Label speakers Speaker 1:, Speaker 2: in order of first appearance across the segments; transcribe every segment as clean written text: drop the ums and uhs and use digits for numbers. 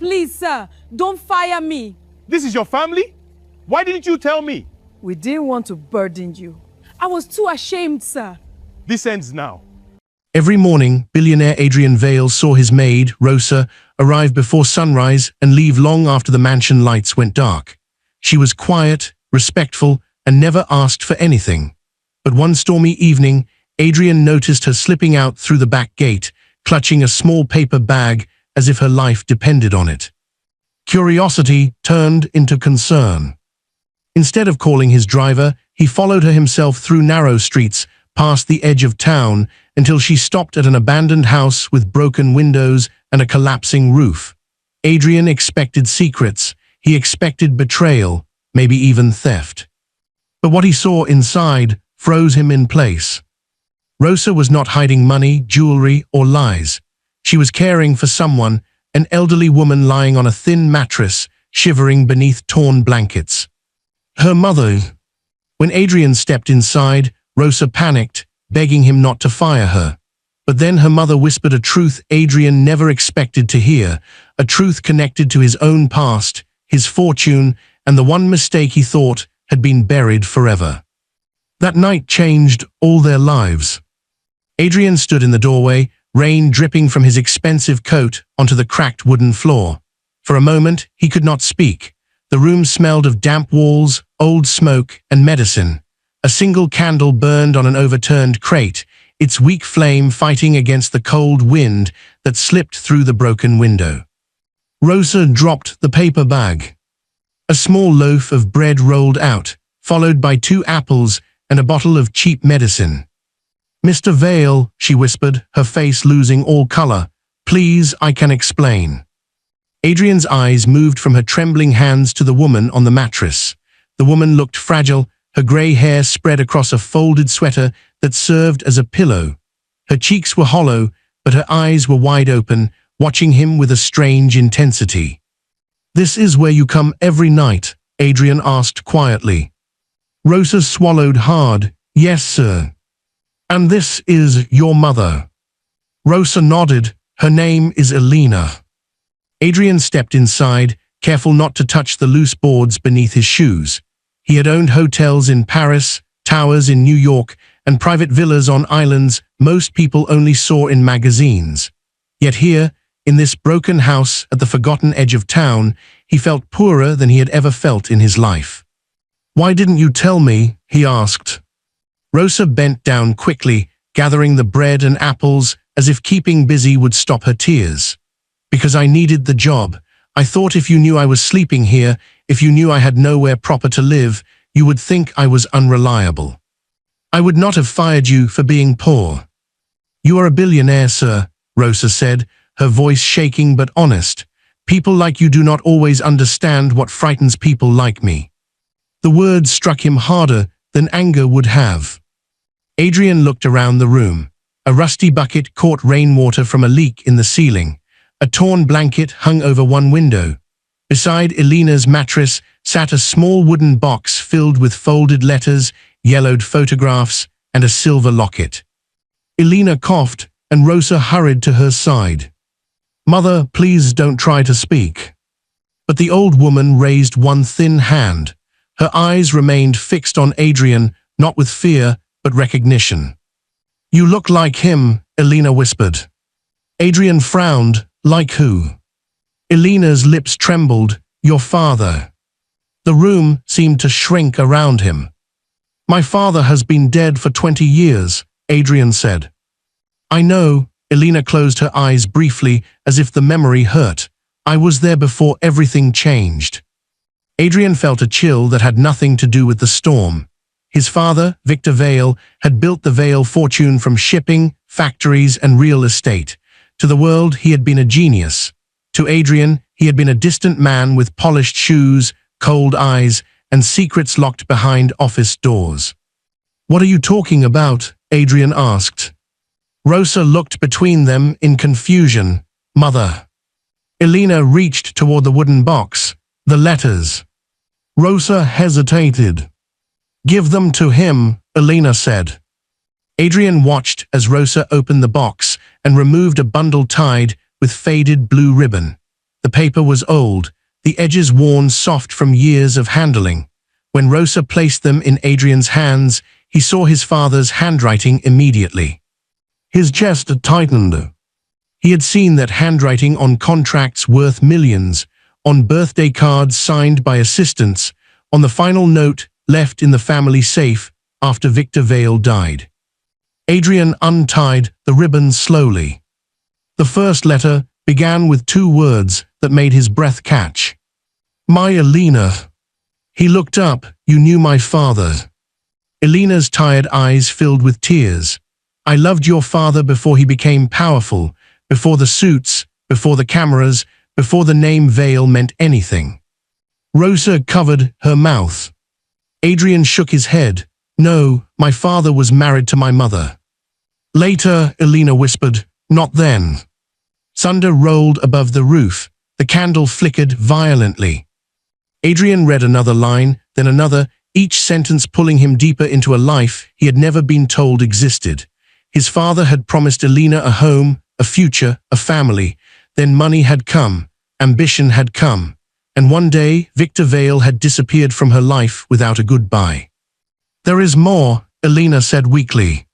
Speaker 1: Please, sir, don't fire me.
Speaker 2: This is your family? Why didn't you tell me?
Speaker 1: We didn't want to burden you. I was too ashamed, sir.
Speaker 2: This ends now.
Speaker 3: Every morning, billionaire Adrian Vale saw his maid, Rosa, arrive before sunrise and leave long after the mansion lights went dark. She was quiet, respectful, and never asked for anything. But one stormy evening, Adrian noticed her slipping out through the back gate, clutching a small paper bag as if her life depended on it. Curiosity turned into concern. Instead of calling his driver, he followed her himself through narrow streets, past the edge of town, until she stopped at an abandoned house with broken windows and a collapsing roof. Adrian expected secrets. He expected betrayal, maybe even theft. But what he saw inside froze him in place. Rosa was not hiding money, jewelry, or lies. She was caring for someone, an elderly woman lying on a thin mattress, shivering beneath torn blankets. Her mother. When Adrian stepped inside, Rosa panicked, begging him not to fire her. But then her mother whispered a truth Adrian never expected to hear, a truth connected to his own past, his fortune, and the one mistake he thought had been buried forever. That night changed all their lives. Adrian stood in the doorway, rain dripping from his expensive coat onto the cracked wooden floor. For a moment, he could not speak. The room smelled of damp walls, old smoke, and medicine. A single candle burned on an overturned crate, its weak flame fighting against the cold wind that slipped through the broken window. Rosa dropped the paper bag. A small loaf of bread rolled out, followed by 2 apples and a bottle of cheap medicine. "Mr. Vale," she whispered, her face losing all color. "Please, I can explain." Adrian's eyes moved from her trembling hands to the woman on the mattress. The woman looked fragile, her gray hair spread across a folded sweater that served as a pillow. Her cheeks were hollow, but her eyes were wide open, watching him with a strange intensity. "This is where you come every night?" Adrian asked quietly. Rosa swallowed hard. "Yes, sir." "And this is your mother?" Rosa nodded. "Her name is Elena." Adrian stepped inside, careful not to touch the loose boards beneath his shoes. He had owned hotels in Paris, towers in New York, and private villas on islands most people only saw in magazines. Yet here, in this broken house at the forgotten edge of town, he felt poorer than he had ever felt in his life. "Why didn't you tell me?" he asked. Rosa bent down quickly, gathering the bread and apples as if keeping busy would stop her tears. "Because I needed the job. I thought if you knew I was sleeping here, if you knew I had nowhere proper to live, you would think I was unreliable. I would not have fired you for being poor." "You are a billionaire, sir," Rosa said, her voice shaking but honest. "People like you do not always understand what frightens people like me." The words struck him harder than anger would have. Adrian looked around the room. A rusty bucket caught rainwater from a leak in the ceiling. A torn blanket hung over one window. Beside Elena's mattress sat a small wooden box filled with folded letters, yellowed photographs, and a silver locket. Elena coughed, and Rosa hurried to her side. "Mother, please don't try to speak." But the old woman raised one thin hand. Her eyes remained fixed on Adrian, not with fear, but recognition. "You look like him," Elena whispered. Adrian frowned. "Like who?" Elena's lips trembled. "Your father." The room seemed to shrink around him. "My father has been dead for 20 years, Adrian said. "I know." Elena closed her eyes briefly, as if the memory hurt. "I was there before everything changed." Adrian felt a chill that had nothing to do with the storm. His father, Victor Vale, had built the Vale fortune from shipping, factories, and real estate. To the world, he had been a genius. To Adrian, he had been a distant man with polished shoes, cold eyes, and secrets locked behind office doors. "What are you talking about?" Adrian asked. Rosa looked between them in confusion. "Mother." Elena reached toward the wooden box. "The letters." Rosa hesitated. "Give them to him," Elena said. Adrian watched as Rosa opened the box and removed a bundle tied with faded blue ribbon. The paper was old, the edges worn soft from years of handling. When Rosa placed them in Adrian's hands, he saw his father's handwriting immediately. His chest tightened. He had seen that handwriting on contracts worth millions, on birthday cards signed by assistants, on the final note left in the family safe after Victor Vale died. Adrian untied the ribbons slowly. The first letter began with 2 words that made his breath catch. My Elena. He looked up. You knew my father. Elena's tired eyes filled with tears. I loved your father before he became powerful, before the suits, before the cameras, before the name Vale meant anything. Rosa covered her mouth. Adrian shook his head. No, my father was married to my mother. Later, Elena whispered, not then. Thunder rolled above the roof. The candle flickered violently. Adrian read another line, then another, each sentence pulling him deeper into a life he had never been told existed. His father had promised Elena a home, a future, a family. Then money had come, ambition had come, and one day Victor Vale had disappeared from her life without a goodbye. There is more, Elena said weakly.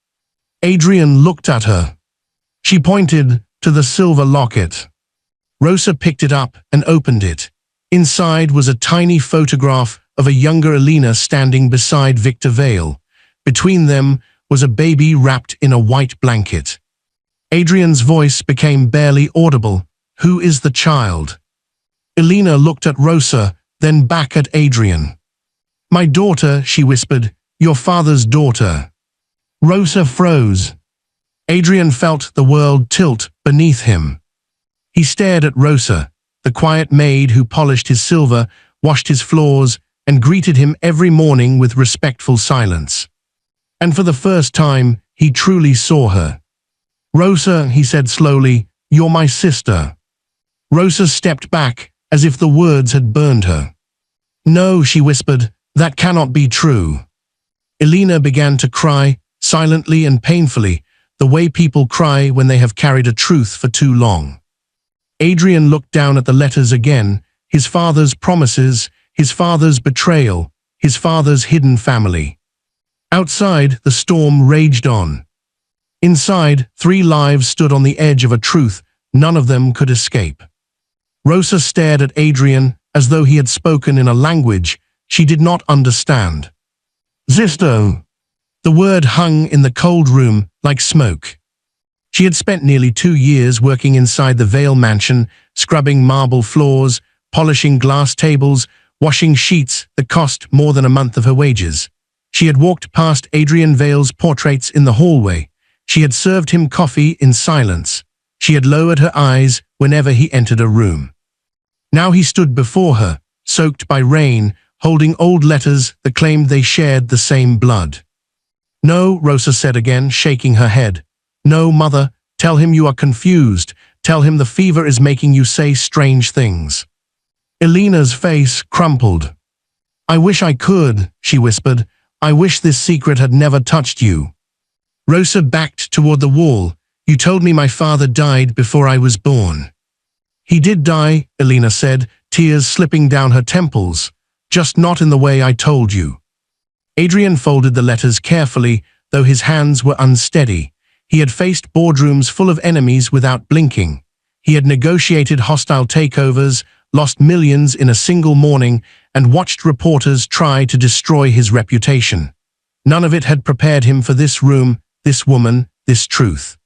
Speaker 3: Adrian looked at her. She pointed to the silver locket. Rosa picked it up and opened it. Inside was a tiny photograph of a younger Elena standing beside Victor Vale. Between them was a baby wrapped in a white blanket. Adrian's voice became barely audible. Who is the child? Elena looked at Rosa, then back at Adrian. My daughter, she whispered, your father's daughter. Rosa froze. Adrian felt the world tilt beneath him. He stared at Rosa, the quiet maid who polished his silver, washed his floors, and greeted him every morning with respectful silence. And for the first time, he truly saw her. Rosa, he said slowly, you're my sister. Rosa stepped back, as if the words had burned her. No, she whispered, that cannot be true. Elena began to cry, silently and painfully, the way people cry when they have carried a truth for too long. Adrian looked down at the letters again, his father's promises, his father's betrayal, his father's hidden family. Outside, the storm raged on. Inside, 3 lives stood on the edge of a truth none of them could escape. Rosa stared at Adrian as though he had spoken in a language she did not understand. Zisto. The word hung in the cold room like smoke. She had spent nearly 2 years working inside the Vale mansion, scrubbing marble floors, polishing glass tables, washing sheets that cost more than a month of her wages. She had walked past Adrian Vale's portraits in the hallway. She had served him coffee in silence. She had lowered her eyes whenever he entered a room. Now he stood before her, soaked by rain, holding old letters that claimed they shared the same blood. No, Rosa said again, shaking her head. No, mother, tell him you are confused. Tell him the fever is making you say strange things. Elena's face crumpled. I wish I could, she whispered. I wish this secret had never touched you. Rosa backed toward the wall. You told me my father died before I was born. He did die, Elena said, tears slipping down her temples. Just not in the way I told you. Adrian folded the letters carefully, though his hands were unsteady. He had faced boardrooms full of enemies without blinking. He had negotiated hostile takeovers, lost millions in a single morning, and watched reporters try to destroy his reputation. None of it had prepared him for this room, this woman, this truth.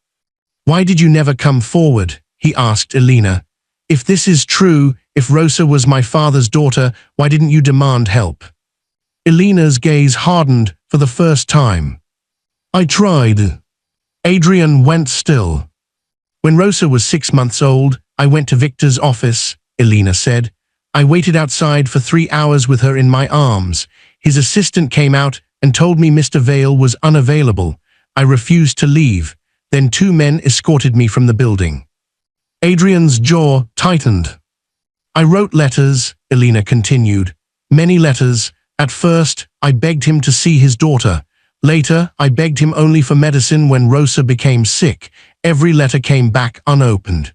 Speaker 3: Why did you never come forward? He asked Elena. If this is true, if Rosa was my father's daughter, why didn't you demand help? Elena's gaze hardened for the first time. I tried. Adrian went still. When Rosa was 6 months old, I went to Victor's office, Elena said. I waited outside for 3 hours with her in my arms. His assistant came out and told me Mr. Vale was unavailable. I refused to leave. Then 2 men escorted me from the building. Adrian's jaw tightened. I wrote letters, Elena continued. Many letters. At first, I begged him to see his daughter. Later, I begged him only for medicine when Rosa became sick. Every letter came back unopened.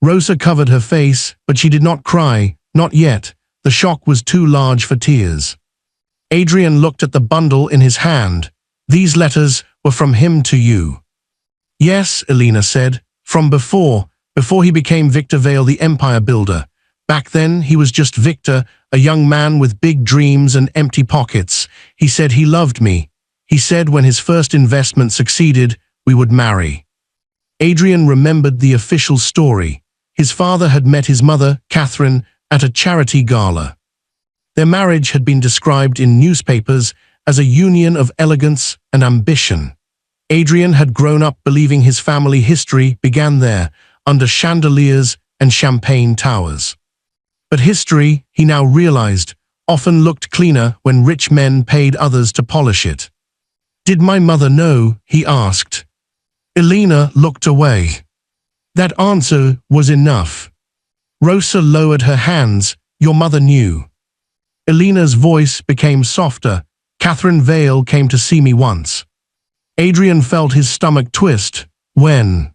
Speaker 3: Rosa covered her face, but she did not cry, not yet. The shock was too large for tears. Adrian looked at the bundle in his hand. These letters were from him to you. Yes, Elena said, from before he became Victor Vale, the empire builder. Back then, he was just Victor, a young man with big dreams and empty pockets. He said he loved me. He said when his first investment succeeded, we would marry. Adrian remembered the official story. His father had met his mother, Catherine, at a charity gala. Their marriage had been described in newspapers as a union of elegance and ambition. Adrian had grown up believing his family history began there, under chandeliers and champagne towers. But history, he now realized, often looked cleaner when rich men paid others to polish it. Did my mother know? He asked. Elena looked away. That answer was enough. Rosa lowered her hands. Your mother knew. Elena's voice became softer. Catherine Vale came to see me once. Adrian felt his stomach twist. When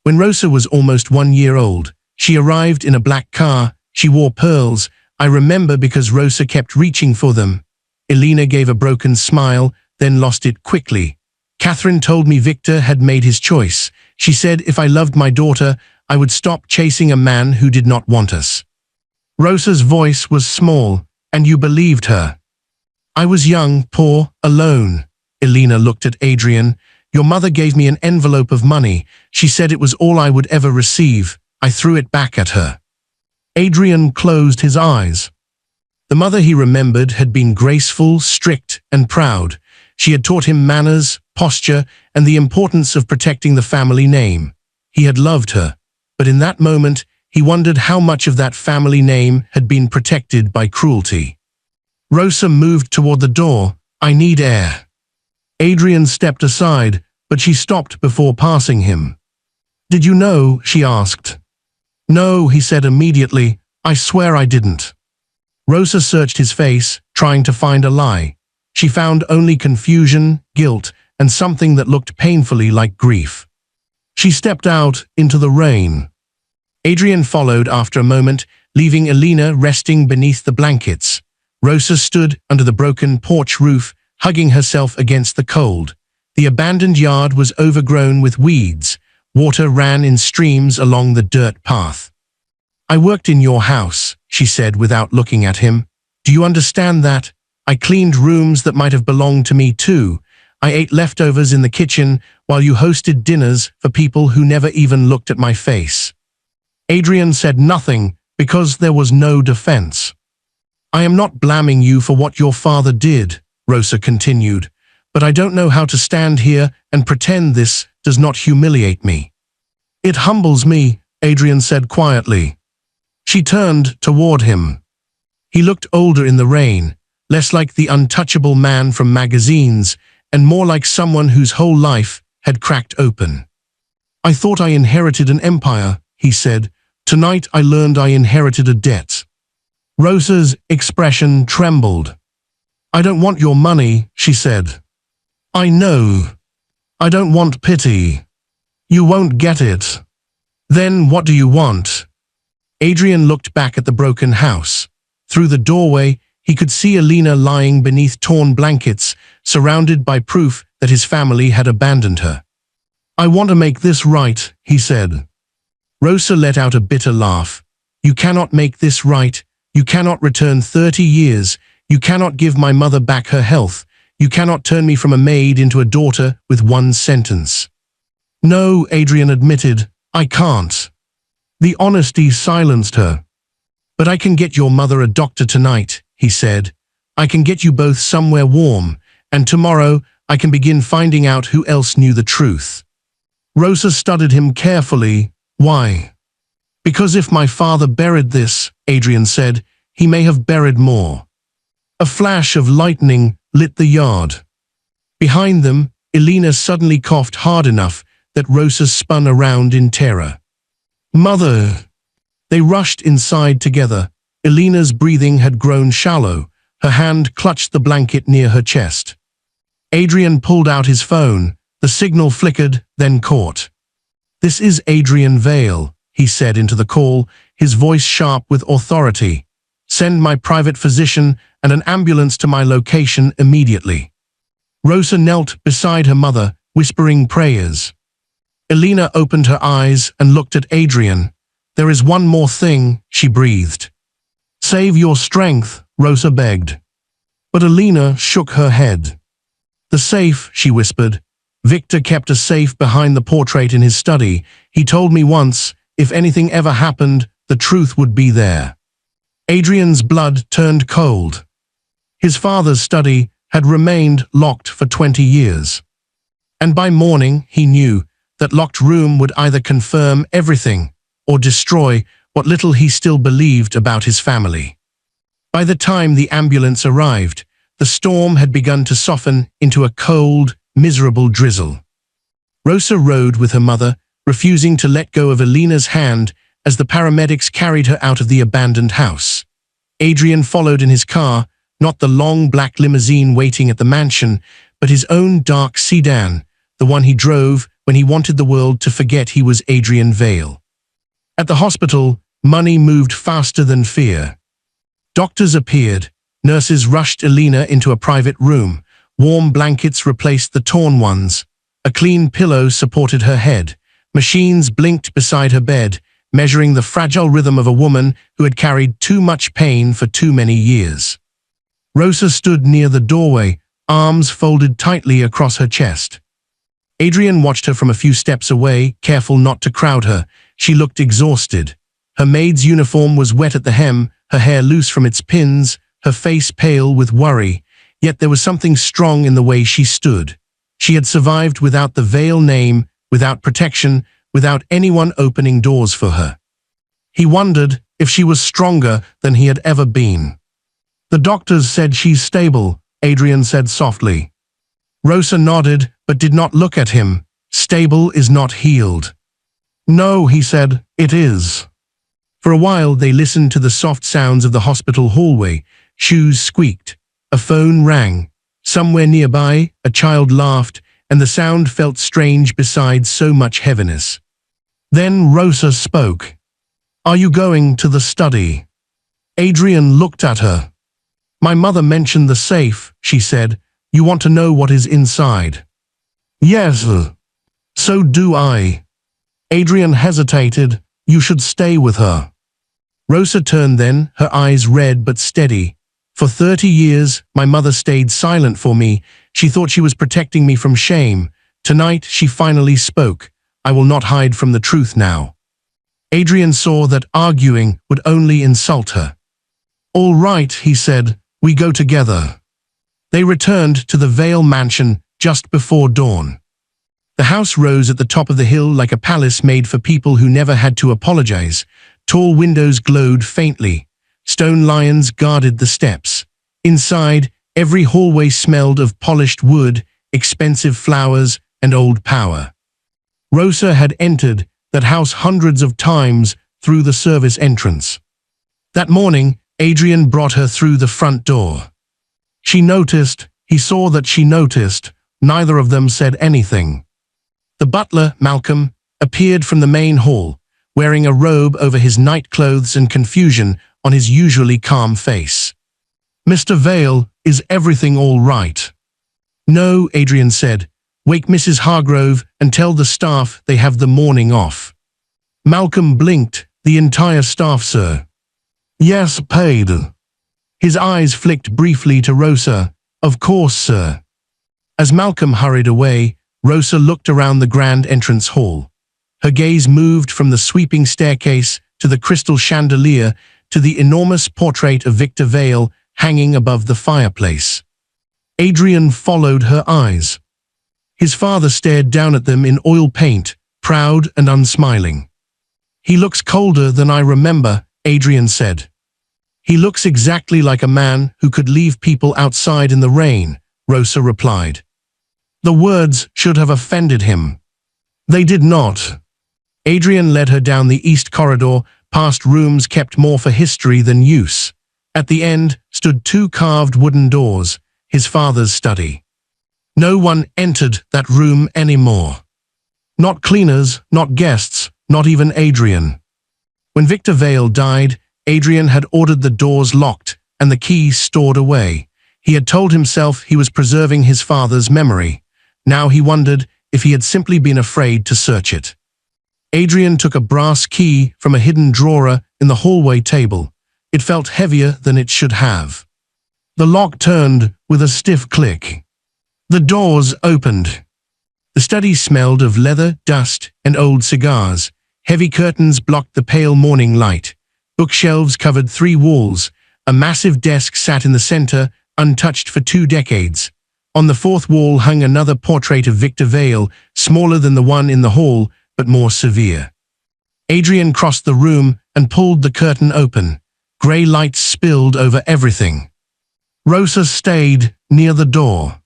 Speaker 3: Rosa was almost 1 year old, she arrived in a black car. She wore pearls. I remember because Rosa kept reaching for them. Elena gave a broken smile, then lost it quickly. Catherine told me Victor had made his choice. She said if I loved my daughter, I would stop chasing a man who did not want us. Rosa's voice was small, and you believed her. I was young, poor, alone. Elena looked at Adrian. Your mother gave me an envelope of money. She said it was all I would ever receive. I threw it back at her. Adrian closed his eyes. The mother he remembered had been graceful, strict, and proud. She had taught him manners, posture, and the importance of protecting the family name. He had loved her, but in that moment, he wondered how much of that family name had been protected by cruelty. Rosa moved toward the door. I need air. Adrian stepped aside, but she stopped before passing him. Did you know? She asked. No, he said immediately. I swear I didn't. Rosa searched his face, trying to find a lie. She found only confusion, guilt, and something that looked painfully like grief. She stepped out into the rain. Adrian followed after a moment, leaving Elena resting beneath the blankets. Rosa stood under the broken porch roof, hugging herself against the cold. The abandoned yard was overgrown with weeds. Water ran in streams along the dirt path. I worked in your house, she said without looking at him. Do you understand that? I cleaned rooms that might have belonged to me too. I ate leftovers in the kitchen while you hosted dinners for people who never even looked at my face. Adrian said nothing because there was no defense. I am not blaming you for what your father did, Rosa continued, but I don't know how to stand here and pretend this does not humiliate me. It humbles me, Adrian said quietly. She turned toward him. He looked older in the rain, less like the untouchable man from magazines, and more like someone whose whole life had cracked open. I thought I inherited an empire, he said. Tonight I learned I inherited a debt. Rosa's expression trembled. I don't want your money, she said. I know. I don't want pity. You won't get it. Then what do you want? Adrian looked back at the broken house. Through the doorway, he could see Elena lying beneath torn blankets, surrounded by proof that his family had abandoned her. I want to make this right, he said. Rosa let out a bitter laugh. You cannot make this right. You cannot return 30 years. You cannot give my mother back her health. You cannot turn me from a maid into a daughter with one sentence. No, Adrian admitted, I can't. The honesty silenced her. But I can get your mother a doctor tonight, he said. I can get you both somewhere warm, and tomorrow I can begin finding out who else knew the truth. Rosa studied him carefully. Why? Because if my father buried this, Adrian said, he may have buried more. A flash of lightning lit the yard. Behind them, Elena suddenly coughed hard enough that Rosa spun around in terror. Mother! They rushed inside together. Elena's breathing had grown shallow. Her hand clutched the blanket near her chest. Adrian pulled out his phone. The signal flickered, then caught. This is Adrian Vale, he said into the call, his voice sharp with authority. "Send my private physician and an ambulance to my location immediately." Rosa knelt beside her mother, whispering prayers. Elena opened her eyes and looked at Adrian. "There is one more thing," she breathed. "Save your strength," Rosa begged. But Elena shook her head. "The safe," she whispered. "Victor kept a safe behind the portrait in his study. He told me once, if anything ever happened, the truth would be there." Adrian's blood turned cold. His father's study had remained locked for 20 years. And by morning, he knew that locked room would either confirm everything or destroy what little he still believed about his family. By the time the ambulance arrived, the storm had begun to soften into a cold, miserable drizzle. Rosa rode with her mother, refusing to let go of Elena's hand as the paramedics carried her out of the abandoned house. Adrian followed in his car, not the long black limousine waiting at the mansion, but his own dark sedan, the one he drove when he wanted the world to forget he was Adrian Vale. At the hospital, money moved faster than fear. Doctors appeared, nurses rushed Elena into a private room, warm blankets replaced the torn ones, a clean pillow supported her head, machines blinked beside her bed, measuring the fragile rhythm of a woman who had carried too much pain for too many years. Rosa stood near the doorway, arms folded tightly across her chest. Adrian watched her from a few steps away, careful not to crowd her. She looked exhausted. Her maid's uniform was wet at the hem, her hair loose from its pins, her face pale with worry, yet there was something strong in the way she stood. She had survived without the Vale name, without protection, without anyone opening doors for her. He wondered if she was stronger than he had ever been. "The doctors said she's stable," Adrian said softly. Rosa nodded, but did not look at him. "Stable is not healed." "No," he said, "it is." For a while they listened to the soft sounds of the hospital hallway. Shoes squeaked. A phone rang. Somewhere nearby, a child laughed, and the sound felt strange beside so much heaviness. Then Rosa spoke. "Are you going to the study?" Adrian looked at her. "My mother mentioned the safe," she said. "You want to know what is inside?" "Yes, so do I." Adrian hesitated. "You should stay with her." Rosa turned then, her eyes red but steady. "For 30 years, my mother stayed silent for me. She thought she was protecting me from shame. Tonight, she finally spoke. I will not hide from the truth now." Adrian saw that arguing would only insult her. "All right," he said, "we go together." They returned to the Vale mansion just before dawn. The house rose at the top of the hill like a palace made for people who never had to apologize. Tall windows glowed faintly. Stone lions guarded the steps. Inside, every hallway smelled of polished wood, expensive flowers, and old power. Rosa had entered that house hundreds of times through the service entrance. That morning, Adrian brought her through the front door. She noticed, he saw that she noticed, neither of them said anything. The butler, Malcolm, appeared from the main hall, wearing a robe over his nightclothes and confusion on his usually calm face. "Mr. Vale, is everything all right?" "No," Adrian said. "Wake Mrs. Hargrove and tell the staff they have the morning off." Malcolm blinked. "The entire staff, sir?" "Yes, paid." His eyes flicked briefly to Rosa. "Of course, sir." As Malcolm hurried away, Rosa looked around the grand entrance hall. Her gaze moved from the sweeping staircase to the crystal chandelier to the enormous portrait of Victor Vale hanging above the fireplace. Adrian followed her eyes. His father stared down at them in oil paint, proud and unsmiling. "He looks colder than I remember," Adrian said. "He looks exactly like a man who could leave people outside in the rain," Rosa replied. The words should have offended him. They did not. Adrian led her down the east corridor, past rooms kept more for history than use. At the end stood 2 carved wooden doors, his father's study. No one entered that room anymore. Not cleaners, not guests, not even Adrian. When Victor Vale died, Adrian had ordered the doors locked and the keys stored away. He had told himself he was preserving his father's memory. Now he wondered if he had simply been afraid to search it. Adrian took a brass key from a hidden drawer in the hallway table. It felt heavier than it should have. The lock turned with a stiff click. The doors opened. The study smelled of leather, dust, and old cigars. Heavy curtains blocked the pale morning light. Bookshelves covered 3 walls. A massive desk sat in the center, untouched for 2 decades. On the 4th wall hung another portrait of Victor Vale, smaller than the one in the hall, but more severe. Adrian crossed the room and pulled the curtain open. Grey light spilled over everything. Rosa stayed near the door.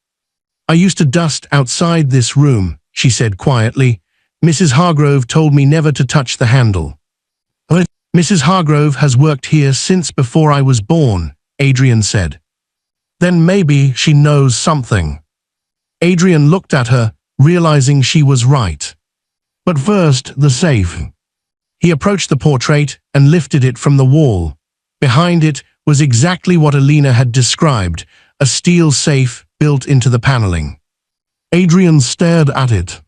Speaker 3: "I used to dust outside this room," she said quietly. "Mrs. Hargrove told me never to touch the handle." "But Mrs. Hargrove has worked here since before I was born," Adrian said. "Then maybe she knows something." Adrian looked at her, realizing she was right. But first, the safe. He approached the portrait and lifted it from the wall. Behind it was exactly what Alina had described, a steel safe built into the paneling. Adrian stared at it.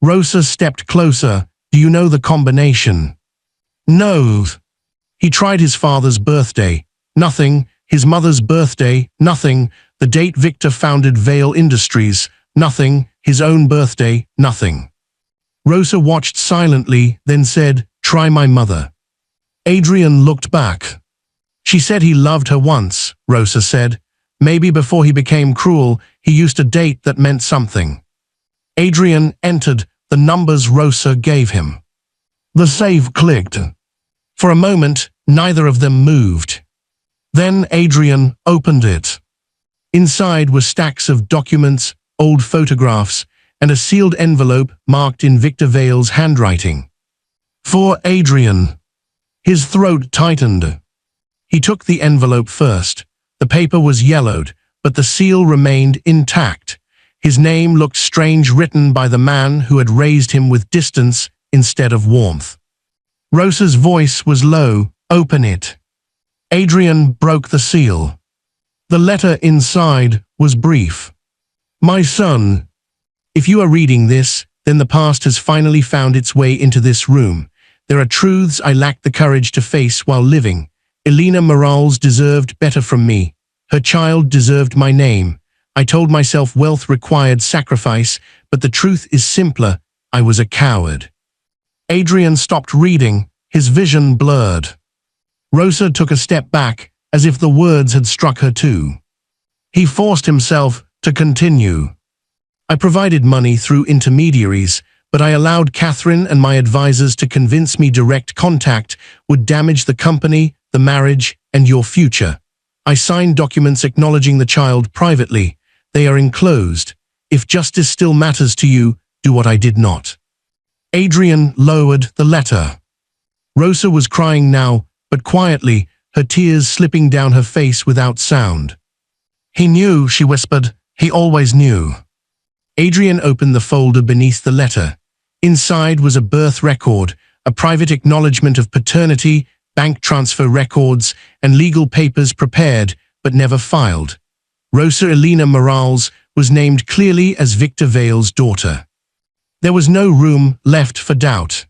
Speaker 3: Rosa stepped closer. "Do you know the combination?" "No." He tried his father's birthday. Nothing. His mother's birthday. Nothing. The date Victor founded Vale Industries. Nothing. His own birthday. Nothing. Rosa watched silently, then said, "Try my mother." Adrian looked back. "She said he loved her once," Rosa said. "Maybe before he became cruel, he used a date that meant something." Adrian entered the numbers Rosa gave him. The safe clicked. For a moment, neither of them moved. Then Adrian opened it. Inside were stacks of documents, old photographs, and a sealed envelope marked in Victor Vale's handwriting. "For Adrian." His throat tightened. He took the envelope first. The paper was yellowed, but the seal remained intact. His name looked strange, written by the man who had raised him with distance instead of warmth. Rosa's voice was low. "Open it." Adrian broke the seal. The letter inside was brief. "My son, if you are reading this, then the past has finally found its way into this room. There are truths I lacked the courage to face while living. Elena Morales deserved better from me. Her child deserved my name. I told myself wealth required sacrifice, but the truth is simpler. I was a coward." Adrian stopped reading, his vision blurred. Rosa took a step back, as if the words had struck her too. He forced himself to continue. "I provided money through intermediaries, but I allowed Catherine and my advisors to convince me direct contact would damage the company, the marriage, and your future. I signed documents acknowledging the child privately. They are enclosed. If justice still matters to you, do what I did not." Adrian lowered the letter. Rosa was crying now, but quietly, her tears slipping down her face without sound. "He knew," she whispered. "He always knew." Adrian opened the folder beneath the letter. Inside was a birth record, a private acknowledgement of paternity, bank transfer records, and legal papers prepared but never filed. Rosa Elena Morales was named clearly as Victor Vale's daughter. There was no room left for doubt.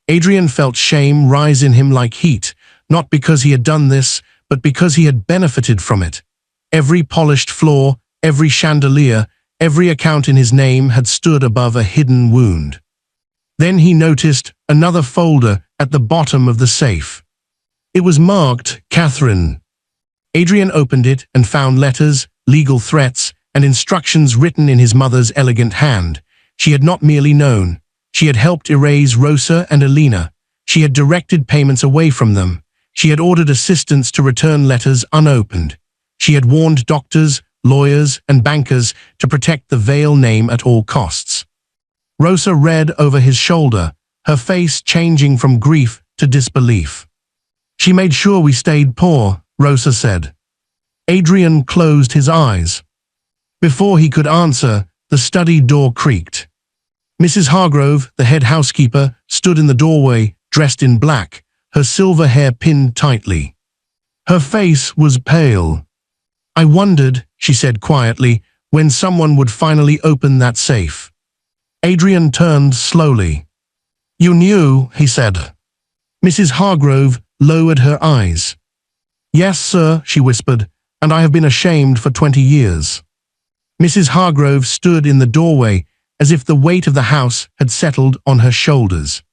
Speaker 3: Adrian felt shame rise in him like heat, not because he had done this, but because he had benefited from it. Every polished floor, every chandelier, every account in his name had stood above a hidden wound. Then he noticed another folder at the bottom of the safe. It was marked Catherine. Adrian opened it and found letters, legal threats, and instructions written in his mother's elegant hand. She had not merely known. She had helped erase Rosa and Elena. She had directed payments away from them. She had ordered assistants to return letters unopened. She had warned doctors, lawyers, and bankers to protect the Vale name at all costs. Rosa read over his shoulder, her face changing from grief to disbelief. "She made sure we stayed poor," Rosa said. Adrian closed his eyes. Before he could answer, the study door creaked. Mrs. Hargrove, the head housekeeper, stood in the doorway, dressed in black, her silver hair pinned tightly. Her face was pale. I wondered, she said quietly, when someone would finally open that safe. Adrian turned slowly. You knew, he said. Mrs. Hargrove lowered her eyes. Yes, sir, she whispered, and I have been ashamed for 20 years. Mrs. Hargrove stood in the doorway as if the weight of the house had settled on her shoulders.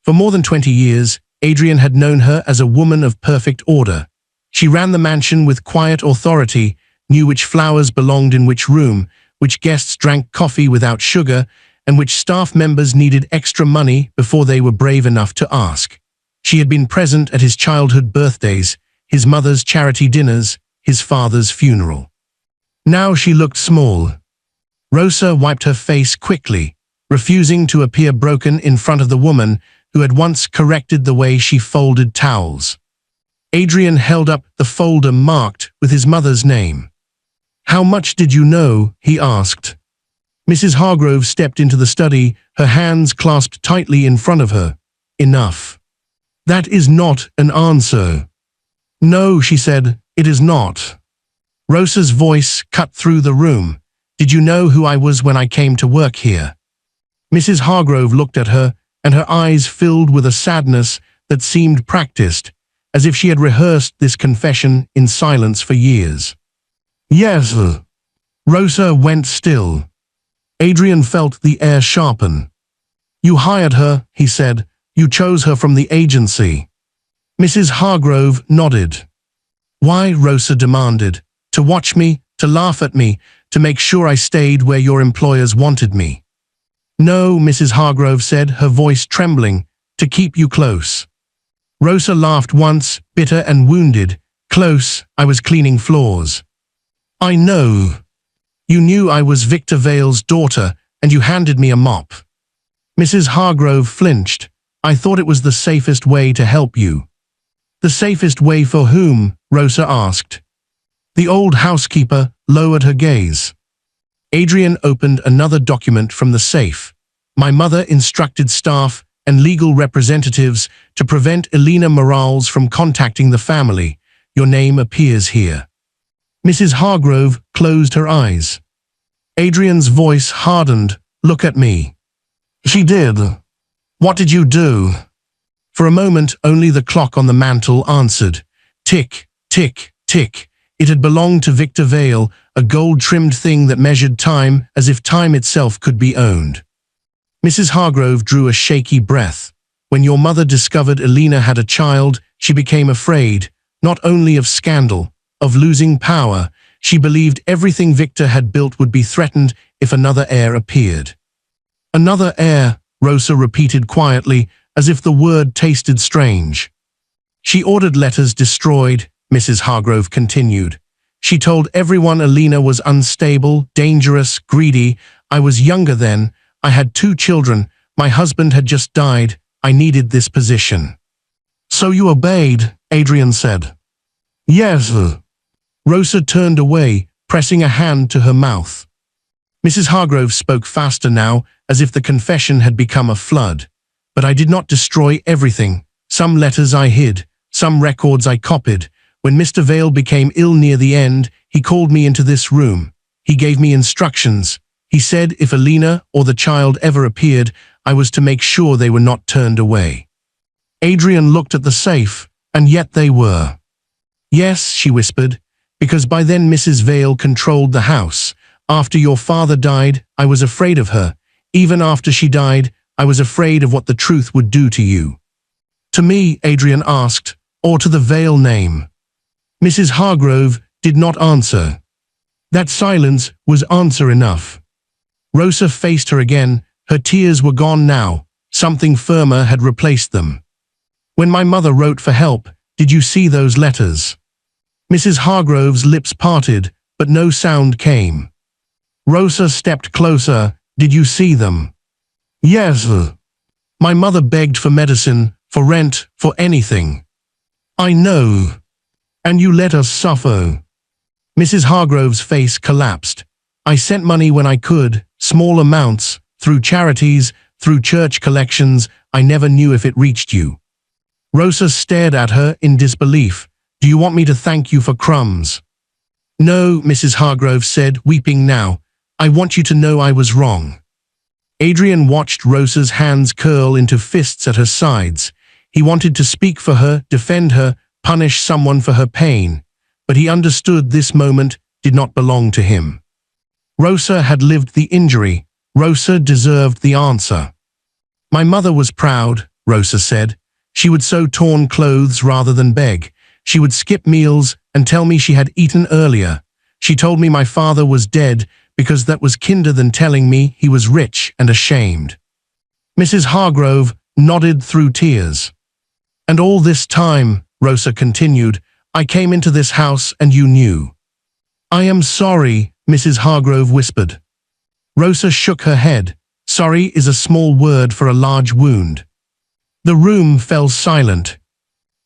Speaker 3: For more than 20 years, Adrian had known her as a woman of perfect order. She ran the mansion with quiet authority, knew which flowers belonged in which room, which guests drank coffee without sugar, and which staff members needed extra money before they were brave enough to ask. She had been present at his childhood birthdays, his mother's charity dinners, his father's funeral. Now she looked small. Rosa wiped her face quickly, refusing to appear broken in front of the woman who had once corrected the way she folded towels. Adrian held up the folder marked with his mother's name. How much did you know? He asked. Mrs. Hargrove stepped into the study, her hands clasped tightly in front of her. Enough. That is not an answer. No, she said, it is not. Rosa's voice cut through the room. Did you know who I was when I came to work here? Mrs. Hargrove looked at her, and her eyes filled with a sadness that seemed practiced, as if she had rehearsed this confession in silence for years. Yes. Rosa went still. Adrian felt the air sharpen. You hired her, he said. You chose her from the agency. Mrs. Hargrove nodded. Why? Rosa demanded. To watch me, to laugh at me, to make sure I stayed where your employers wanted me. No, Mrs. Hargrove said, her voice trembling, to keep you close. Rosa laughed once, bitter and wounded. Close, I was cleaning floors. I know. You knew I was Victor Vale's daughter, and you handed me a mop. Mrs. Hargrove flinched. I thought it was the safest way to help you. The safest way for whom? Rosa asked. The old housekeeper lowered her gaze. Adrian opened another document from the safe. My mother instructed staff and legal representatives to prevent Elena Morales from contacting the family. Your name appears here. Mrs. Hargrove closed her eyes. Adrian's voice hardened. Look at me. She did. What did you do? For a moment, only the clock on the mantel answered. Tick, tick, tick. It had belonged to Victor Vale, a gold-trimmed thing that measured time as if time itself could be owned. Mrs. Hargrove drew a shaky breath. When your mother discovered Elena had a child, she became afraid, not only of scandal, of losing power. She believed everything Victor had built would be threatened if another heir appeared. Another heir, Rosa repeated quietly, as if the word tasted strange. She ordered letters destroyed, Mrs. Hargrove continued. She told everyone Elena was unstable, dangerous, greedy. I was younger then. I had 2 children. My husband had just died. I needed this position. So you obeyed, Adrian said. Yes. Rosa turned away, pressing a hand to her mouth. Mrs. Hargrove spoke faster now, as if the confession had become a flood. But I did not destroy everything. Some letters I hid, some records I copied. When Mr. Vale became ill near the end, he called me into this room. He gave me instructions. He said if Elena or the child ever appeared, I was to make sure they were not turned away. Adrian looked at the safe, and yet they were. Yes, she whispered, because by then Mrs. Vale controlled the house. After your father died, I was afraid of her. Even after she died, I was afraid of what the truth would do to you. To me, Adrian asked, or to the Vale name. Mrs. Hargrove did not answer. That silence was answer enough. Rosa faced her again. Her tears were gone now. Something firmer had replaced them. When my mother wrote for help, did you see those letters? Mrs. Hargrove's lips parted, but no sound came. Rosa stepped closer. Did you see them? Yes. My mother begged for medicine, for rent, for anything. I know. And you let us suffer. Mrs. Hargrove's face collapsed. I sent money when I could, small amounts, through charities, through church collections. I never knew if it reached you. Rosa stared at her in disbelief. Do you want me to thank you for crumbs? No, Mrs. Hargrove said, weeping now. I want you to know I was wrong. Adrian watched Rosa's hands curl into fists at her sides. He wanted to speak for her, defend her, punish someone for her pain. But he understood this moment did not belong to him. Rosa had lived the injury. Rosa deserved the answer. My mother was proud, Rosa said. She would sew torn clothes rather than beg. She would skip meals and tell me she had eaten earlier. She told me my father was dead because that was kinder than telling me he was rich and ashamed. Mrs. Hargrove nodded through tears. And all this time, Rosa continued, I came into this house and you knew. I am sorry, Mrs. Hargrove whispered. Rosa shook her head. Sorry is a small word for a large wound. The room fell silent.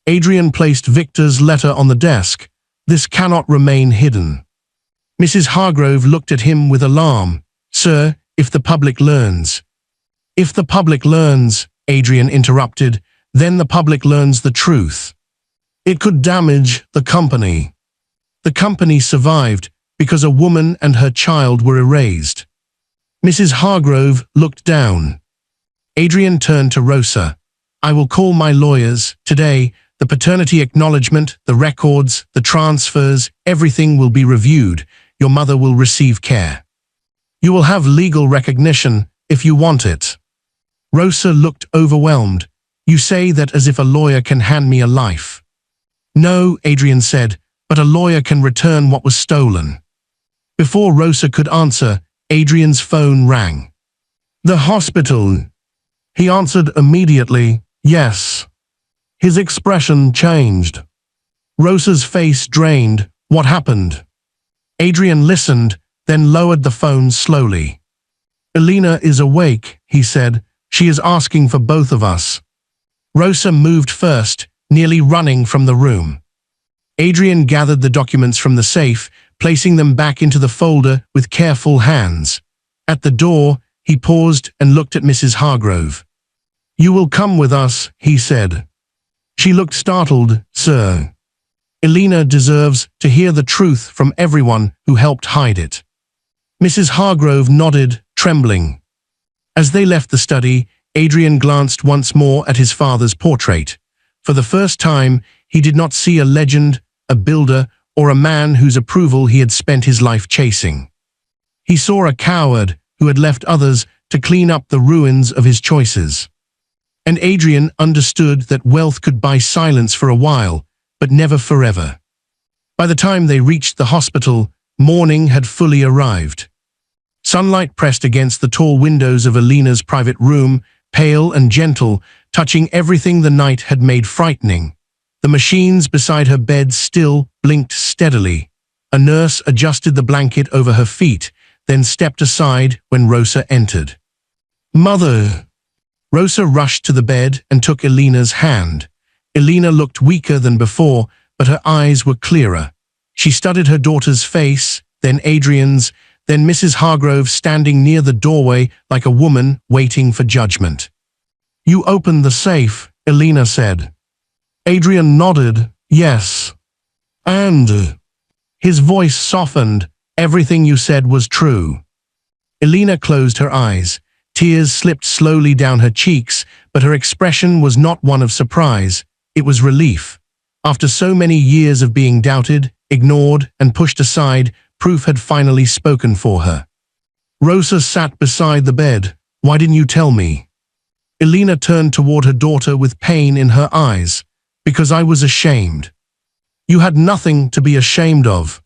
Speaker 3: Adrian placed Victor's letter on the desk. This cannot remain hidden. Mrs. Hargrove looked at him with alarm. Sir, if the public learns. If the public learns, Adrian interrupted, then the public learns the truth. It could damage the company. The company survived because a woman and her child were erased. Mrs. Hargrove looked down. Adrian turned to Rosa. I will call my lawyers. Today, the paternity acknowledgement, the records, the transfers, everything will be reviewed. Your mother will receive care. You will have legal recognition if you want it. Rosa looked overwhelmed. You say that as if a lawyer can hand me a life. No, Adrian said, but a lawyer can return what was stolen. Before Rosa could answer, Adrian's phone rang. The hospital. He answered immediately, yes. His expression changed. Rosa's face drained. What happened? Adrian listened, then lowered the phone slowly. Elena is awake, he said. She is asking for both of us. Rosa moved first, nearly running from the room. Adrian gathered the documents from the safe, placing them back into the folder with careful hands. At the door, he paused and looked at Mrs. Hargrove. You will come with us, he said. She looked startled. Sir. Elena deserves to hear the truth from everyone who helped hide it. Mrs. Hargrove nodded, trembling. As they left the study, Adrian glanced once more at his father's portrait. For the first time, he did not see a legend, a builder, or a man whose approval he had spent his life chasing. He saw a coward who had left others to clean up the ruins of his choices. And Adrian understood that wealth could buy silence for a while, but never forever. By the time they reached the hospital, morning had fully arrived. Sunlight pressed against the tall windows of Elena's private room, pale and gentle, touching everything the night had made frightening. The machines beside her bed still blinked steadily. A nurse adjusted the blanket over her feet, then stepped aside when Rosa entered. Mother! Rosa rushed to the bed and took Elena's hand. Elena looked weaker than before, but her eyes were clearer. She studied her daughter's face, then Adrian's, then Mrs. Hargrove standing near the doorway like a woman waiting for judgment. You opened the safe, Elena said. Adrian nodded, yes. And his voice softened. Everything you said was true. Elena closed her eyes. Tears slipped slowly down her cheeks, but her expression was not one of surprise. It was relief. After so many years of being doubted, ignored, and pushed aside, proof had finally spoken for her. Rosa sat beside the bed. Why didn't you tell me? Elena turned toward her daughter with pain in her eyes. Because I was ashamed. You had nothing to be ashamed of.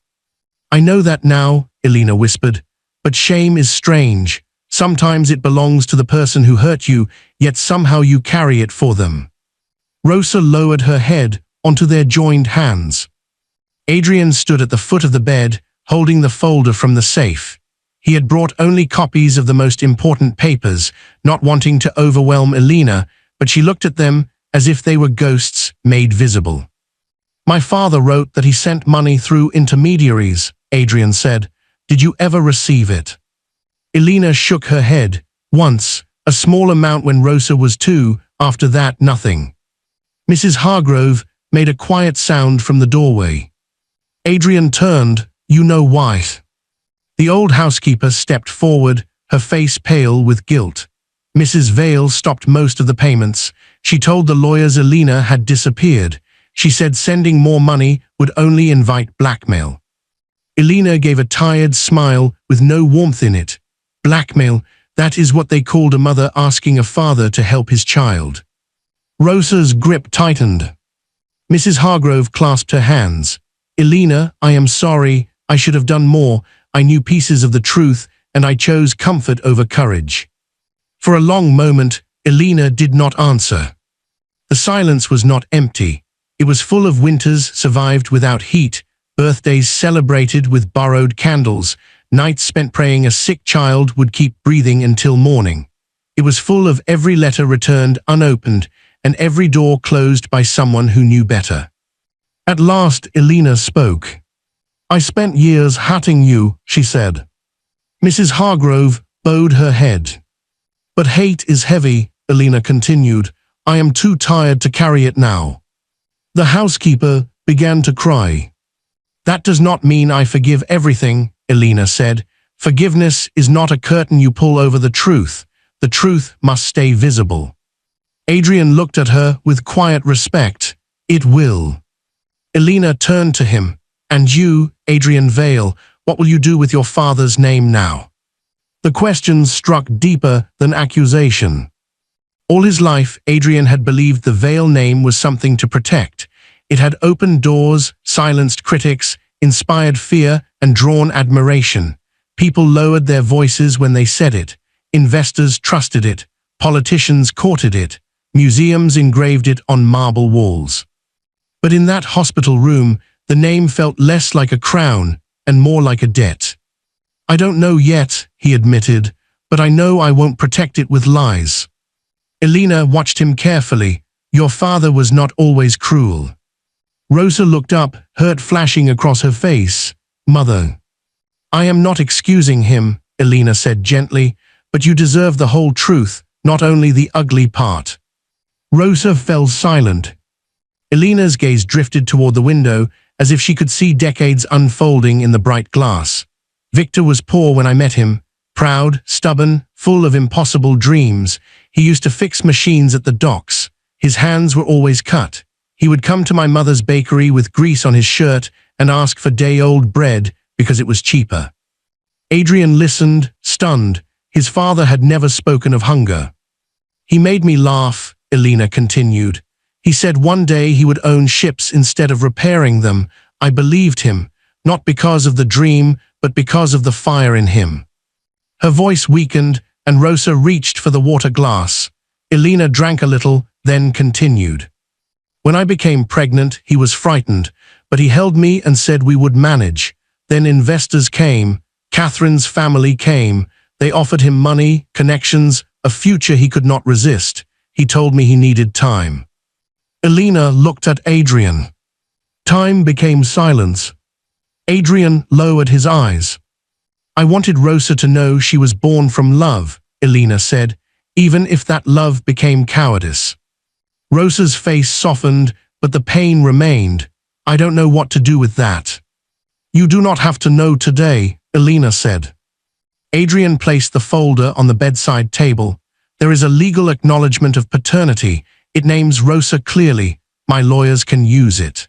Speaker 3: I know that now, Elena whispered, but shame is strange. Sometimes it belongs to the person who hurt you, yet somehow you carry it for them. Rosa lowered her head onto their joined hands. Adrian stood at the foot of the bed, holding the folder from the safe. He had brought only copies of the most important papers, not wanting to overwhelm Elena, but she looked at them as if they were ghosts made visible. My father wrote that he sent money through intermediaries, Adrian said. Did you ever receive it? Elena shook her head. Once, a small amount when Rosa was 2, after that nothing. Mrs. Hargrove made a quiet sound from the doorway. Adrian turned, "You know why." The old housekeeper stepped forward, her face pale with guilt. Mrs. Vale stopped most of the payments. She told the lawyers Elena had disappeared. She said sending more money would only invite blackmail. Elena gave a tired smile with no warmth in it. Blackmail, that is what they called a mother asking a father to help his child. Rosa's grip tightened. Mrs. Hargrove clasped her hands. "Elena, I am sorry. I should have done more. I knew pieces of the truth, and I chose comfort over courage." For a long moment, Elena did not answer. The silence was not empty. It was full of winters survived without heat, birthdays celebrated with borrowed candles, nights spent praying a sick child would keep breathing until morning. It was full of every letter returned unopened, and every door closed by someone who knew better. At last, Elena spoke. "I spent years hating you," she said. Mrs. Hargrove bowed her head. "But hate is heavy," Elena continued. "I am too tired to carry it now." The housekeeper began to cry. "That does not mean I forgive everything," Elena said. "Forgiveness is not a curtain you pull over the truth. The truth must stay visible." Adrian looked at her with quiet respect. "It will." Elena turned to him. "And you, Adrian Vale, what will you do with your father's name now?" The question struck deeper than accusation. All his life, Adrian had believed the Vale name was something to protect. It had opened doors, silenced critics, inspired fear, and drawn admiration. People lowered their voices when they said it. Investors trusted it. Politicians courted it. Museums engraved it on marble walls. But in that hospital room, the name felt less like a crown and more like a debt. "I don't know yet," he admitted, "but I know I won't protect it with lies." Elena watched him carefully. "Your father was not always cruel." Rosa looked up, hurt flashing across her face. "Mother." "I am not excusing him," Elena said gently, "but you deserve the whole truth, not only the ugly part." Rosa fell silent. Elena's gaze drifted toward the window, as if she could see decades unfolding in the bright glass. "Victor was poor when I met him. Proud, stubborn, full of impossible dreams. He used to fix machines at the docks. His hands were always cut. He would come to my mother's bakery with grease on his shirt and ask for day-old bread because it was cheaper." Adrian listened, stunned. His father had never spoken of hunger. "He made me laugh," Elena continued. "He said one day he would own ships instead of repairing them. I believed him, not because of the dream, but because of the fire in him." Her voice weakened, and Rosa reached for the water glass. Elena drank a little, then continued. "When I became pregnant, he was frightened, but he held me and said we would manage. Then investors came. Catherine's family came. They offered him money, connections, a future he could not resist. He told me he needed time." Elena looked at Adrian. Time became silence. Adrian lowered his eyes. "I wanted Rosa to know she was born from love," Elena said, "even if that love became cowardice." Rosa's face softened, but the pain remained. "I don't know what to do with that." "You do not have to know today," Elena said. Adrian placed the folder on the bedside table. "There is a legal acknowledgement of paternity. It names Rosa clearly. My lawyers can use it."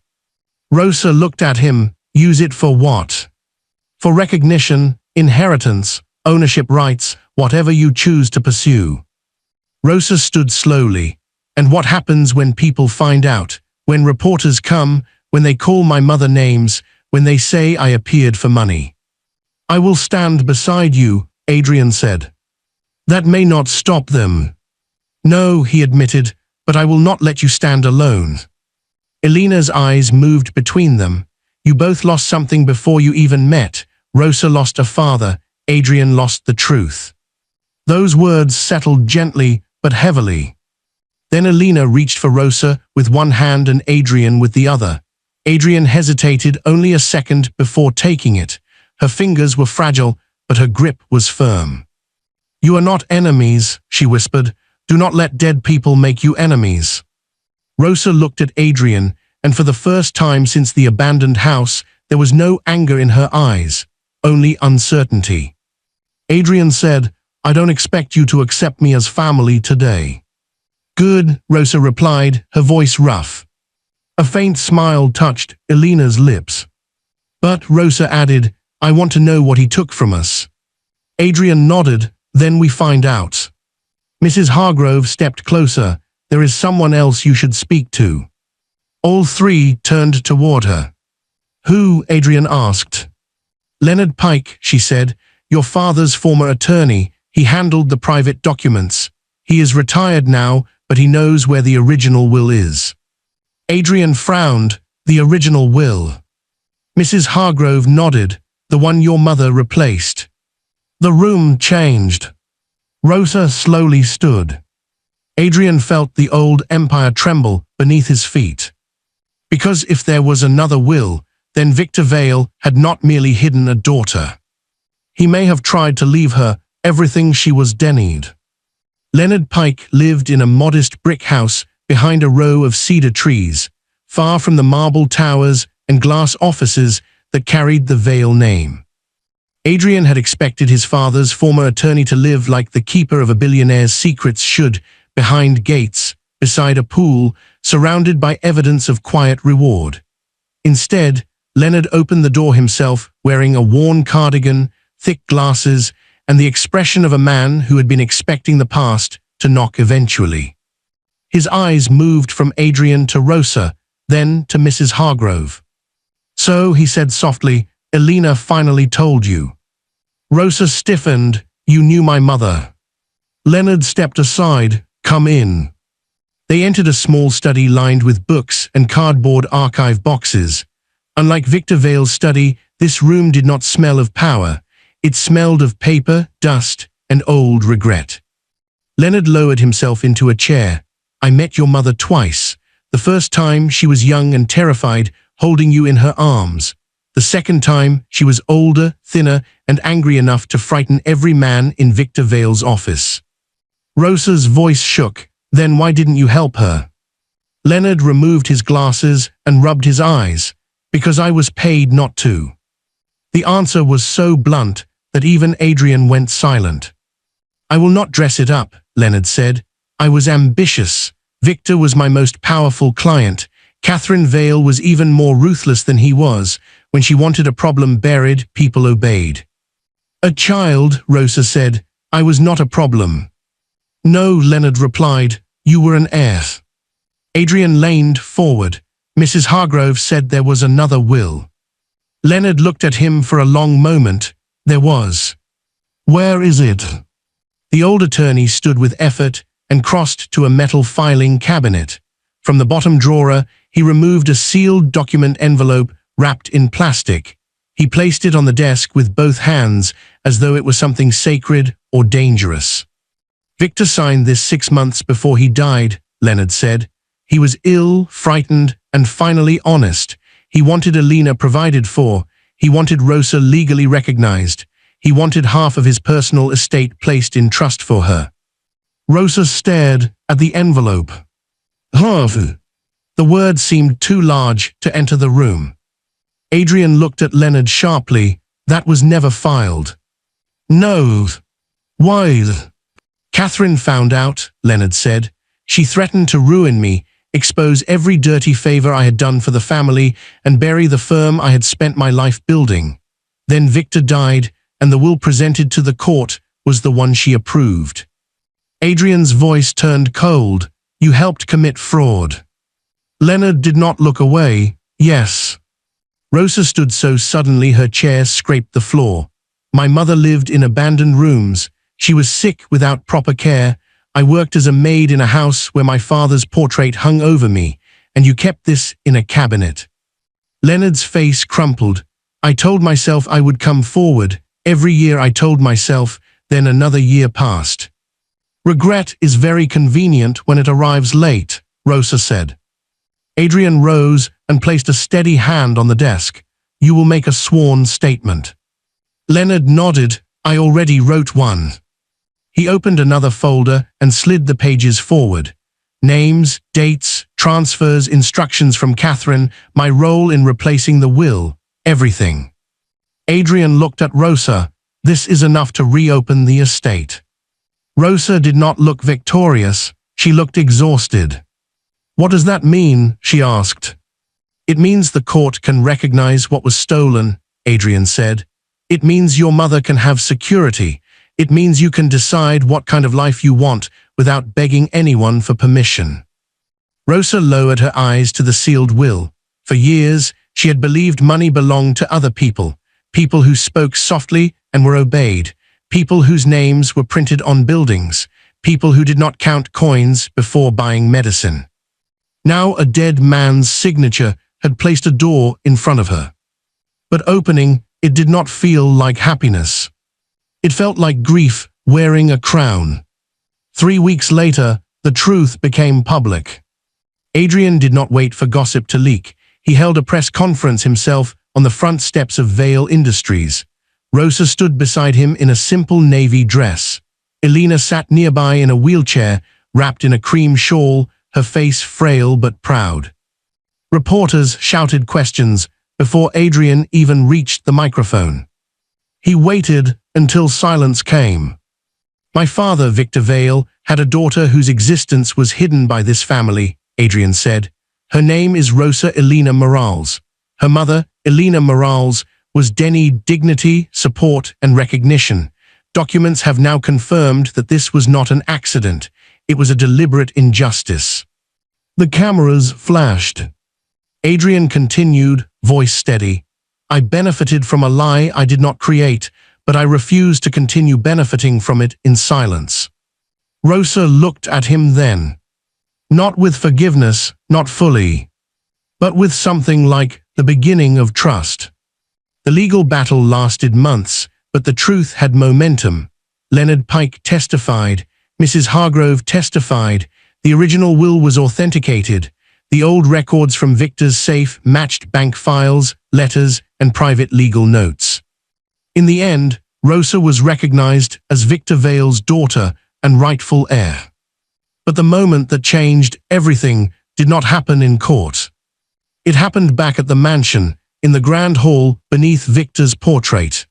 Speaker 3: Rosa looked at him. "Use it for what?" "For recognition, inheritance, ownership rights, whatever you choose to pursue." Rosa stood slowly. "And what happens when people find out? When reporters come, when they call my mother names, when they say I appeared for money?" "I will stand beside you," Adrian said. "That may not stop them." "No," he admitted, "but I will not let you stand alone." Elena's eyes moved between them. "You both lost something before you even met. Rosa lost a father, Adrian lost the truth." Those words settled gently but heavily. Then Elena reached for Rosa with one hand and Adrian with the other. Adrian hesitated only a second before taking it. Her fingers were fragile, but her grip was firm. "You are not enemies," she whispered. "Do not let dead people make you enemies." Rosa looked at Adrian, and for the first time since the abandoned house, there was no anger in her eyes, only uncertainty. Adrian said, "I don't expect you to accept me as family today." "Good," Rosa replied, her voice rough. A faint smile touched Elena's lips. But Rosa added, "I want to know what he took from us." Adrian nodded, "Then we find out." Mrs. Hargrove stepped closer. "There is someone else you should speak to." All three turned toward her. "Who?" Adrian asked. "Leonard Pike," she said, "your father's former attorney. He handled the private documents. He is retired now, but he knows where the original will is." Adrian frowned. "The original will?" Mrs. Hargrove nodded. "The one your mother replaced." The room changed. Rosa slowly stood. Adrian felt the old empire tremble beneath his feet. Because if there was another will, then Victor Vale had not merely hidden a daughter. He may have tried to leave her everything she was denied. Leonard Pike lived in a modest brick house behind a row of cedar trees, far from the marble towers and glass offices that carried the Vale name. Adrian had expected his father's former attorney to live like the keeper of a billionaire's secrets should, behind gates, beside a pool, surrounded by evidence of quiet reward. Instead, Leonard opened the door himself, wearing a worn cardigan, thick glasses, and the expression of a man who had been expecting the past to knock eventually. His eyes moved from Adrian to Rosa, then to Mrs. Hargrove. "So," he said softly, "Elena finally told you." Rosa stiffened. "You knew my mother." Leonard stepped aside. "Come in." They entered a small study lined with books and cardboard archive boxes. Unlike Victor Vale's study, this room did not smell of power. It smelled of paper, dust, and old regret. Leonard lowered himself into a chair. "I met your mother twice. The first time she was young and terrified, holding you in her arms. The second time she was older, thinner, and angry enough to frighten every man in Victor Vale's office." Rosa's voice shook. "Then why didn't you help her?" Leonard removed his glasses and rubbed his eyes. "Because I was paid not to." The answer was so blunt that even Adrian went silent. "I will not dress it up," Leonard said. "I was ambitious. Victor was my most powerful client. Catherine Vale was even more ruthless than he was. When she wanted a problem buried, people obeyed." "A child," Rosa said. "I was not a problem." "No," Leonard replied. "You were an heir." Adrian leaned forward. "Mrs. Hargrove said there was another will." Leonard looked at him for a long moment. "There was." "Where is it?" The old attorney stood with effort and crossed to a metal filing cabinet. From the bottom drawer, he removed a sealed document envelope wrapped in plastic. He placed it on the desk with both hands, as though it was something sacred or dangerous. "Victor signed this 6 months before he died," Leonard said. "He was ill, frightened, and finally honest. He wanted Elena provided for. He wanted Rosa legally recognized. He wanted half of his personal estate placed in trust for her." Rosa stared at the envelope. "Half." The word seemed too large to enter the room. Adrian looked at Leonard sharply. "That was never filed." "No." "Why?" "Catherine found out," Leonard said. "She threatened to ruin me, expose every dirty favor I had done for the family, and bury the firm I had spent my life building. Then Victor died, and the will presented to the court was the one she approved." Adrian's voice turned cold. "You helped commit fraud." Leonard did not look away. "Yes." Rosa stood so suddenly her chair scraped the floor. "My mother lived in abandoned rooms. She was sick without proper care. I worked as a maid in a house where my father's portrait hung over me, and you kept this in a cabinet." Leonard's face crumpled. "I told myself I would come forward. Every year I told myself, then another year passed." "Regret is very convenient when it arrives late," Rosa said. Adrian rose and placed a steady hand on the desk. "You will make a sworn statement." Leonard nodded. "I already wrote one." He opened another folder and slid the pages forward. Names, dates, transfers, instructions from Catherine, my role in replacing the will, everything. Adrian looked at Rosa. This is enough to reopen the estate. Rosa did not look victorious. She looked exhausted. What does that mean? She asked. It means the court can recognize what was stolen, Adrian said. It means your mother can have security. It means you can decide what kind of life you want without begging anyone for permission. Rosa lowered her eyes to the sealed will. For years, she had believed money belonged to other people, people who spoke softly and were obeyed, people whose names were printed on buildings, people who did not count coins before buying medicine. Now a dead man's signature had placed a door in front of her. But opening, it did not feel like happiness. It felt like grief wearing a crown. 3 weeks later, the truth became public. Adrian did not wait for gossip to leak. He held a press conference himself on the front steps of Vale Industries. Rosa stood beside him in a simple navy dress. Elena sat nearby in a wheelchair, wrapped in a cream shawl, her face frail but proud. Reporters shouted questions before Adrian even reached the microphone. He waited until silence came. My father, Victor Vale, had a daughter whose existence was hidden by this family, Adrian said. Her name is Rosa Elena Morales. Her mother, Elena Morales, was denied dignity, support, and recognition. Documents have now confirmed that this was not an accident. It was a deliberate injustice. The cameras flashed. Adrian continued, voice steady. I benefited from a lie I did not create, but I refuse to continue benefiting from it in silence. Rosa looked at him then. Not with forgiveness, not fully, but with something like the beginning of trust. The legal battle lasted months, but the truth had momentum. Leonard Pike testified. Mrs. Hargrove testified. The original will was authenticated. The old records from Victor's safe matched bank files, letters, and private legal notes. In the end, Rosa was recognized as Victor Vale's daughter and rightful heir. But the moment that changed everything did not happen in court. It happened back at the mansion, in the grand hall beneath Victor's portrait.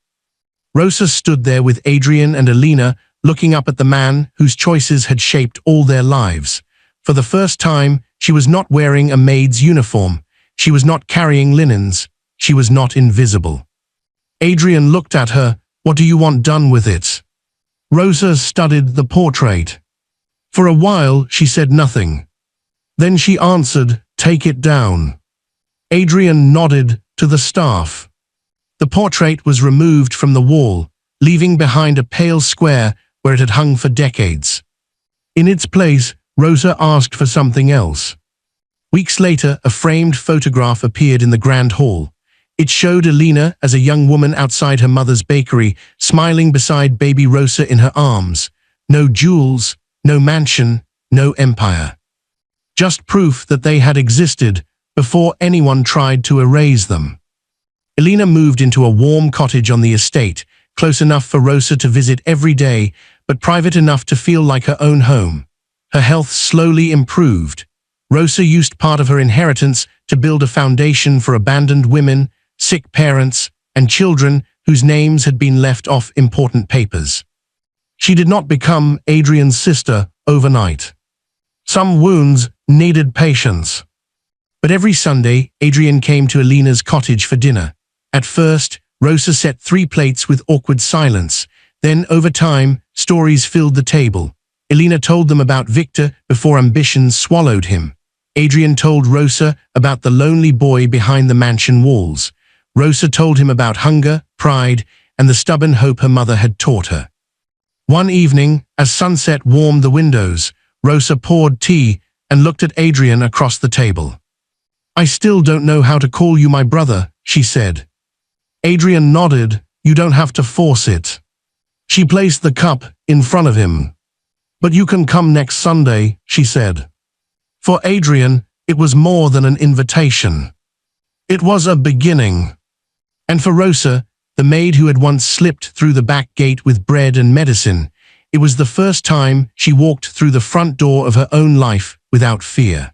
Speaker 3: Rosa stood there with Adrian and Elena, looking up at the man whose choices had shaped all their lives. For the first time, she was not wearing a maid's uniform. She was not carrying linens. She was not invisible. Adrian looked at her. What do you want done with it? Rosa studied the portrait. For a while, she said nothing. Then she answered, take it down. Adrian nodded to the staff. The portrait was removed from the wall, leaving behind a pale square where it had hung for decades. In its place, Rosa asked for something else. Weeks later, a framed photograph appeared in the grand hall. It showed Elena as a young woman outside her mother's bakery, smiling beside baby Rosa in her arms. No jewels, no mansion, no empire. Just proof that they had existed before anyone tried to erase them. Elena moved into a warm cottage on the estate, close enough for Rosa to visit every day, but private enough to feel like her own home. Her health slowly improved. Rosa used part of her inheritance to build a foundation for abandoned women, sick parents, and children whose names had been left off important papers. She did not become Adrian's sister overnight. Some wounds needed patience. But every Sunday, Adrian came to Elena's cottage for dinner. At first, Rosa set 3 plates with awkward silence. Then, over time, stories filled the table. Elena told them about Victor before ambition swallowed him. Adrian told Rosa about the lonely boy behind the mansion walls. Rosa told him about hunger, pride, and the stubborn hope her mother had taught her. One evening, as sunset warmed the windows, Rosa poured tea and looked at Adrian across the table. I still don't know how to call you my brother, she said. Adrian nodded. You don't have to force it. She placed the cup in front of him. But you can come next Sunday, she said. For Adrian, it was more than an invitation. It was a beginning. And for Rosa, the maid who had once slipped through the back gate with bread and medicine, It was the first time she walked through the front door of her own life without fear.